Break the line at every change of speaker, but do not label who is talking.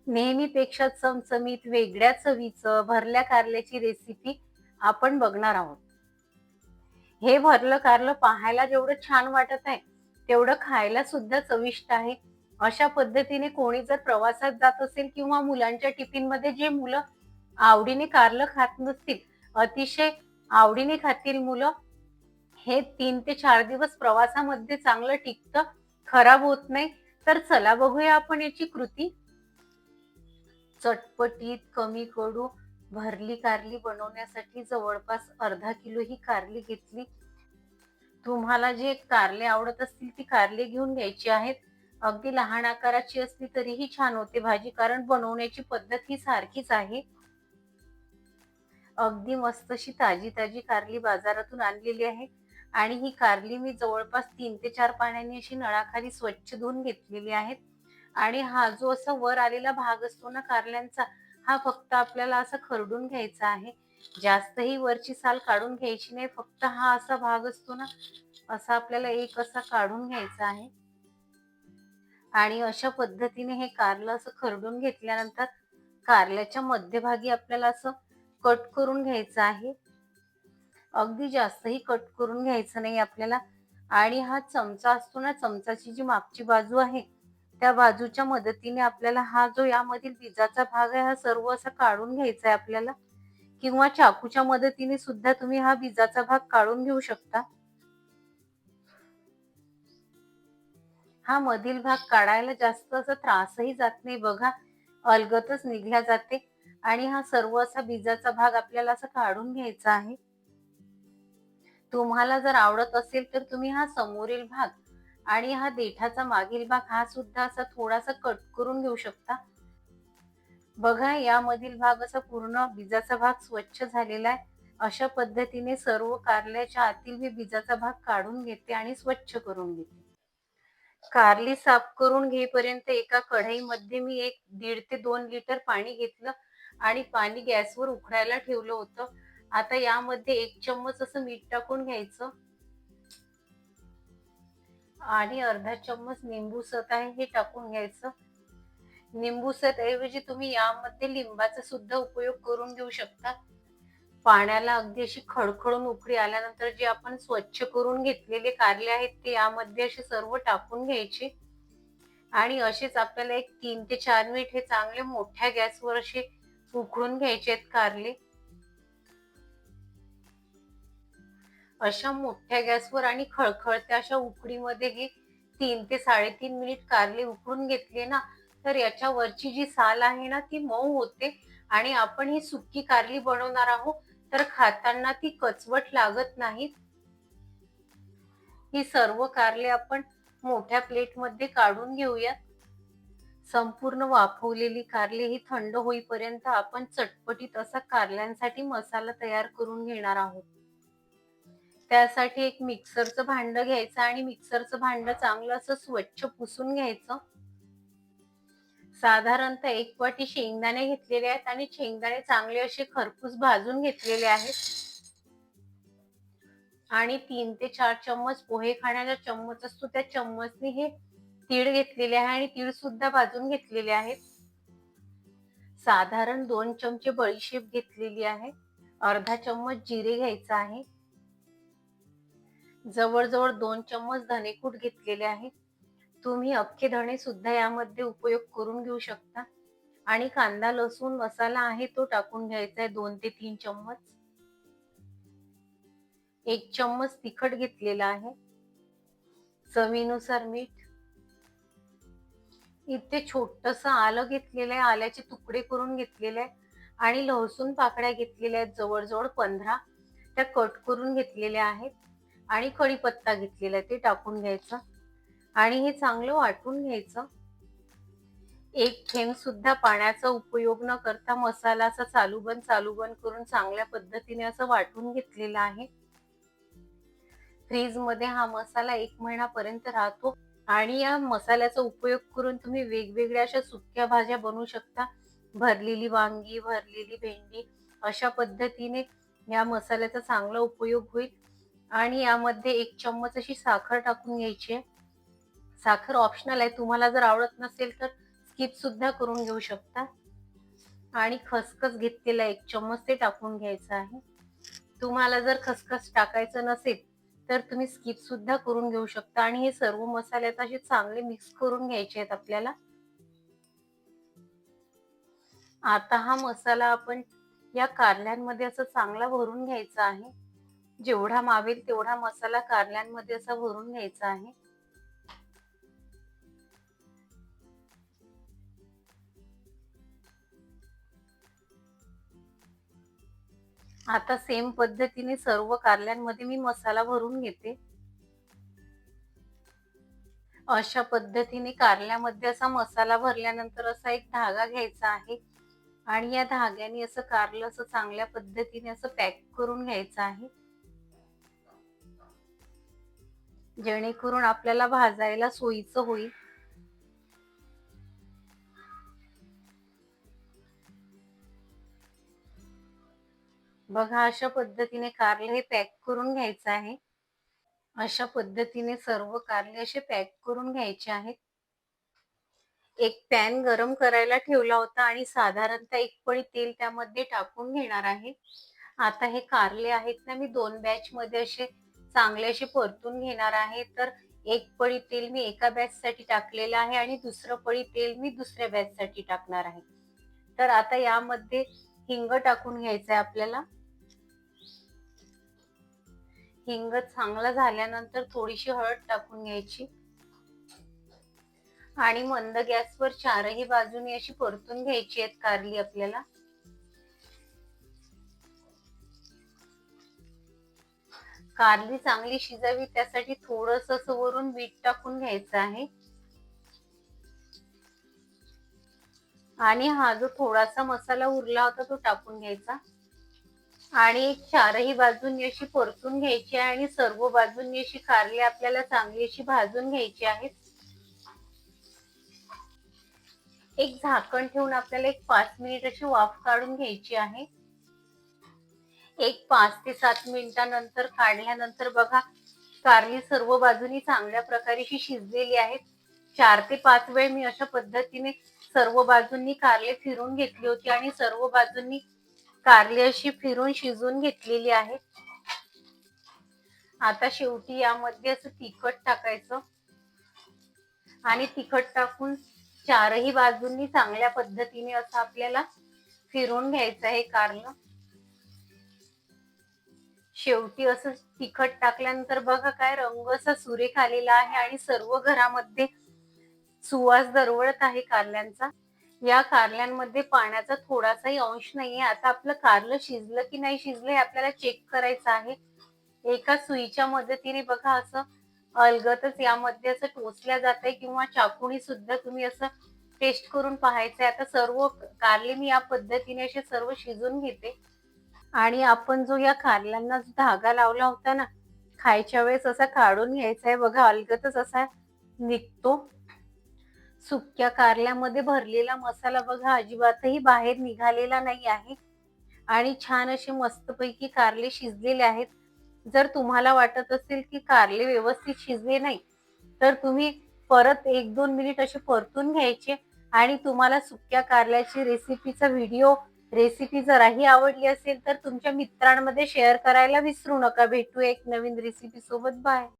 नेहमीपेक्षा चमचमीत वेगळ्या चवीचं भरल्या कारल्याची रेसिपी आपण बघणार आहोत. हे भरलं कारलं पाहायला जेवढं छान वाटत आहे, तेवढं खायला सुद्धा चविष्ट आहे. अशा पद्धतीने कोणी जर प्रवासात जात असेल किंवा मुलांच्या टिफिनमध्ये जे मुलं आवडीने कारलं खात नसतील, अतिशय आवडीने खातील मुलं, हे 3 ते 4 दिवस प्रवासामध्ये चांगलं टिकतं, खराब होत नाही. तर चला बघूया आपण याची कृती. चटपटीत, कमी कडू भरली कारली बनवण्यासाठी जवळपास अर्धा किलो ही कारली घेतली. तुम्हाला जे कारले आवडत असतील ती कारले घेऊन घ्यायची आहेत. अगदी लहान आकाराची असली तरीही छान होते भाजी, कारण बनवण्याची पद्धत ही सारखीच आहे. अगदी मस्त अशी ताजी कारली बाजारातून आणलेली आहे आणि ही कारली मी जवळपास 3 ते 4 पाण्याने अशी नळाखाली स्वच्छ धुवून घेतलेली आहेत. आणि हा जो असा वर आलेला भाग असतो ना कारल्यांचा, हा फक्त आपल्याला असा खरडून घ्यायचा आहे. जास्तही वरची साल काढून घ्यायची नाही. फक्त हा असा भाग असतो ना, असा आपल्याला एक असा काढून घ्यायचा आहे. आणि अशा पद्धतीने हे कारलं असं खरडून घेतल्यानंतर कारल्याच्या मध्यभागी आपल्याला असं कट करून घ्यायचं आहे. अगदी जास्तही कट करून घ्यायचं नाही आपल्याला. आणि हा चमचा असतो ना, चमचाची जी मागची बाजू आहे, त्या बाजूच्या मदतीने आपल्याला हा जो यामधील बीजाचा भाग आहे, हा सर्व असा काढून घ्यायचा आहे आपल्याला. किंवा चाकूच्या मदतीने सुद्धा तुम्ही हा बीजाचा भाग काढून घेऊ शकता. हा मधील भाग काढायला जास्त असा त्रासही जात नाही बघा, अलगदच निघल्या जाते. आणि हा सर्व असा बीजाचा भाग आपल्याला असा काढून घ्यायचा आहे. तुम्हाला जर आवडत असेल तर तुम्ही हा समोरील भाग आणि हा देठाचा मागील भाग हा सुद्धा असा थोडासा कट करून घेऊ शकता. बघा, यामधील भाग असा पूर्ण बीजाचा भाग स्वच्छ झालेला आहे. अशा पद्धतीने सर्व कारल्याच्या आतील मी बीजाचा भाग काढून घेते आणि स्वच्छ करून घेते. कारली साफ करून घेईपर्यंत एका कढईमध्ये मी 1.5 ते 2 लिटर पाणी घेतलं आणि पाणी गॅसवर उकळायला ठेवलं होतं. आता यामध्ये 1 चम्मच असं मीठ टाकून घ्यायचं आणि अर्धा चम्मच निंबू सत आहे हे टाकून घ्यायचं. निंबू सत ऐवजी तुम्ही यामध्ये लिंबाचा सुद्धा उपयोग करून घेऊ शकता. पाण्याला अगदी अशी खडखडून उकळी आल्यानंतर जे आपण स्वच्छ करून घेतलेले कारले आहेत ते यामध्ये असे सर्व टाकून घ्यायचे आणि असेच आपल्याला 3 ते 4 मिनिट हे चांगले मोठ्या गॅसवर असे उकळून घ्यायचे आहेत कारले. अशा मोठ्या गॅसवर आणि खळखळत्या अशा उकडीमध्ये हे 3 ते 3.5 मिनिट कारले उकडून घेतले ना, तर याच्यावरची जी साल आहे ना ती मऊ होते आणि आपण ही सुकी कारली बनवणार आहोत, तर खाताना ती कचवट लागत नाहीत. ही सर्व कारले आपण मोठ्या प्लेटमध्ये काढून घेऊयात. संपूर्ण वाफवलेली कारली ही थंड होईपर्यंत आपण चटपटीत असा कारल्यांसाठी मसाला तयार करून घेणार आहोत. त्यासाठी एक मिक्सरचं भांडं घ्यायचं आणि मिक्सरचं भांडं चांगलं असं स्वच्छ पुसून घ्यायचं. साधारणतः 1 वाटी शेंगदाणे घेतलेले आहेत आणि शेंगदाणे चांगले असे खरपूस भाजून घेतलेले आहेत. आणि 3 ते 4 चम्मच पोहे खाण्याचा चम्मच असतो त्या चम्मचने हे तीळ घेतलेले आहे आणि तीळ सुद्धा भाजून घेतलेले आहेत. साधारण 2 चमचे बडीशेप घेतलेली आहे. अर्धा चम्मच जिरे घ्यायचा आहे. जवळजवळ 2 चम्मच धनेपूड घेतलेले आहे. तुम्ही अख्खे धणे सुद्धा यामध्ये उपयोग करून घेऊ शकता. आणि कांदा लसूण मसाला आहे तो टाकून घ्यायचा आहे 2 ते 3 चम्मच. 1 चम्मच तिखट घेतलेला आहे. चवीनुसार मीठ. इथे छोटंसं आलं घेतलेलं आहे, आल्याचे तुकडे करून घेतलेले आहे आणि लसूण पाकळ्या घेतलेल्या आहेत जवळजवळ 15, त्या कट करून घेतलेल्या आहेत आणि कढीपत्ता घेतलेला आहे ते टाकून घ्यायचं आणि हे चांगलं वाटून घ्यायचं. 1 थेंब सुद्धा पाण्याचा उपयोग न करता मसाला असा चालू बंद करून चांगल्या पद्धतीने असं वाटून घेतलेला आहे. फ्रीजमध्ये हा मसाला 1 महिन्यापर्यंत राहतो आणि या मसाल्याचा उपयोग करून तुम्ही वेगवेगळ्या अशा सुक्या भाज्या बनवू शकता. भरलेली वांगी, भरलेली भेंडी, अशा पद्धतीने या मसाल्याचा चांगला उपयोग होईल. आणि यामध्ये 1 चम्मच अशी साखर टाकून घ्यायची आहे. साखर ऑप्शनल आहे, तुम्हाला जर आवडत नसेल तर स्किप सुद्धा करून घेऊ शकता. आणि खसखस घेतलेला 1 चम्मच ते टाकून घ्यायचं आहे. तुम्हाला जर खसखस टाकायचं नसेल तर तुम्ही स्किप सुद्धा करून घेऊ शकता आणि हे सर्व मसाले आता असे चांगले मिक्स करून घ्यायचे आहेत आपल्याला. आता हा मसाला आपण या कारल्यांमध्ये असं चांगला भरून घ्यायचा आहे. जेवढा मावेल तेवढा मसाला कारल्यांमध्ये असा भरून घ्यायचा आहे. आता सेम पद्धतीने सर्व कारल्यांमध्ये मी मसाला भरून घेते. अशा पद्धतीने कारल्यामध्ये असा मसाला भरल्यानंतर असा एक धागा घ्यायचा आहे आणि या धाग्याने असं कारलं असं चांगल्या पद्धतीने असं पॅक करून घ्यायचं आहे, जेणेकरून आपल्याला भाजायला सोयीचं होईल. बघा, अशा पद्धतीने कारले हे पॅक करून घ्यायचं आहे. अशा पद्धतीने सर्व कारले असे पॅक करून घ्यायचे आहेत. एक पॅन गरम करायला ठेवला होता आणि साधारणतः 1 पळी तेल त्यामध्ये टाकून घेणार आहे. आता हे कारले आहेत ना, मी 2 बॅचमध्ये असे चांगले असे परतून घेणार आहे. तर 1 पळी तेल मी एका बॅचसाठी टाकलेलं आहे आणि दुसरं पळी तेल मी दुसऱ्या बॅचसाठी टाकणार आहे. तर आता यामध्ये हिंग टाकून घ्यायचं आहे आपल्याला. हिंग चांगला झाल्यानंतर थोडीशी हळद टाकून घ्यायची आणि मंद गॅसवर चारही बाजूनी अशी परतून घ्यायची आहेत कारली आपल्याला. कारली चांगली शिजावी त्यासाठी थोडंसं असं वरून मीठ टाकून घ्यायचं आहे आणि हा जो थोडासा मसाला उरला होता तो टाकून घ्यायचा आणि एक चारही बाजूंनी अशी परतून घ्यायची आणि सर्व बाजूंनी अशी कारली आपल्याला चांगली अशी भाजून घ्यायची आहेत. एक झाकण ठेवून आपल्याला एक 5 मिनिट अशी वाफ काढून घ्यायची आहे. एक 5 ते 7 मिनिटानंतर काढल्यानंतर बघा, कारली सर्व बाजूनी चांगल्या प्रकारे अशी शिजलेली आहेत. 4 ते 5 वेळ मी अशा पद्धतीने सर्व बाजूंनी कारले फिरून घेतली होती आणि सर्व बाजूंनी कारली अशी फिरून शिजून घेतलेली आहे. आता शेवटी यामध्ये असं तिखट टाकायचं आणि तिखट टाकून चारही बाजूंनी चांगल्या पद्धतीने असं आपल्याला फिरून घ्यायचं आहे कारलं. शेवटी असं तिखट टाकल्यानंतर बघा काय रंग असा सुरेख आलेला आहे आणि सर्व घरामध्ये सुवास दरवळत आहे कारल्यांचा. या कारल्यांमध्ये पाण्याचा थोडासाही अंश नाहीये. आता आपलं कारलं शिजलं की नाही शिजलं हे आपल्याला चेक करायचं आहे. एका सुईच्या मदतीने बघा असं अलगदच यामध्ये असं टोचल्या जातंय किंवा चाकूनी सुद्धा तुम्ही असं टेस्ट करून पाहायचंय. आता सर्व कारले मी या पद्धतीने असे सर्व शिजून घेते आणि आपण जो या कारल्यांना जो धागा लावला होता ना, खायच्या वेळेस असा काढून घ्यायचा आहे. बघा, अलगदच असा निघतो. सुक्या कारल्यामध्ये भरलेला मसाला बघा अजिबातही बाहेर निघालेला नाही आहे आणि छान असे मस्तपैकी कारले शिजलेले आहेत. जर तुम्हाला वाटत असेल की कारले व्यवस्थित शिजले नाही, तर तुम्ही परत 1-2 मिनिट असे परतून घ्यायचे आणि तुम्हाला सुक्या कारल्याची रेसिपी जराही आवडली असेल तर तुमच्या मित्रांमध्ये शेअर करायला विसरू नका. भेटू एक नवीन रेसिपी सोबत. बाय.